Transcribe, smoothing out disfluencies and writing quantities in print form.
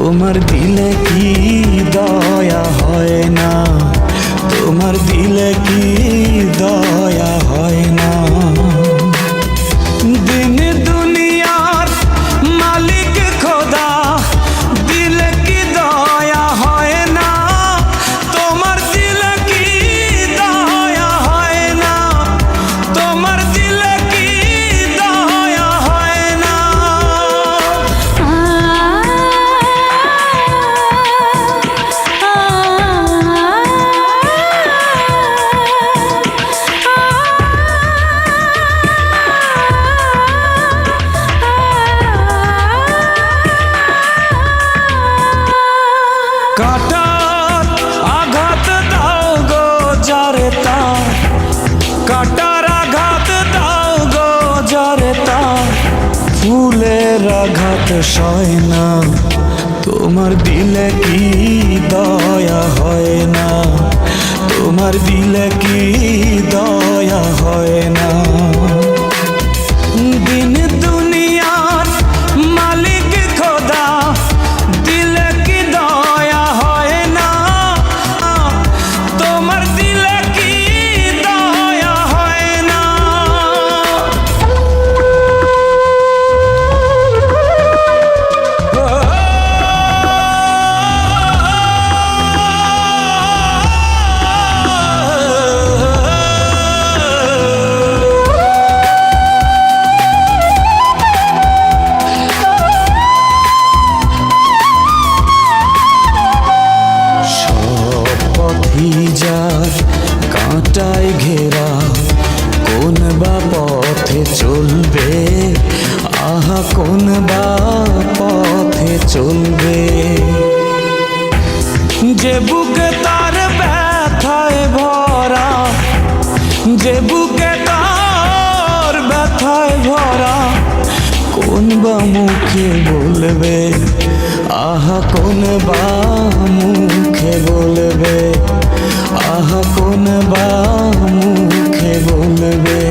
তোমার দিলে কি দয়া হয় না, তোমার দিলে কি দয়া হয় না। দিন দুনিয়ার মালিক খোদা, দিলে কি দয়া হয় না, তোমার দিলে কি দয়া হয় না, তোমার দিলে কি দয়া হয় না। কাটার আঘাত দাও গো যারে তার, কাটার আঘাত দাও গো যারে তার, ফুলের আঘাত সয় না, তোমার দিলে কি দয়া হয় না, তোমার দিলে কি দয়া হয় না। দিন দুনিয়ার মালিক খোদা, দিলে কি দয়া হয় না, তোমার দিলে কি দয়া হয় না। যার কাঁটায় ঘেরা, কোন বা পথে চলবে, আহা কোন বা পথে চলবে। যে বুকে তার ব্যথায় ভরা, যে বুকে তার ব্যথায় ভরা, কোন বা মুখে বলবে, আহা কোন বা মুখে বলবে, আহা কোন বা মুখে বলবে।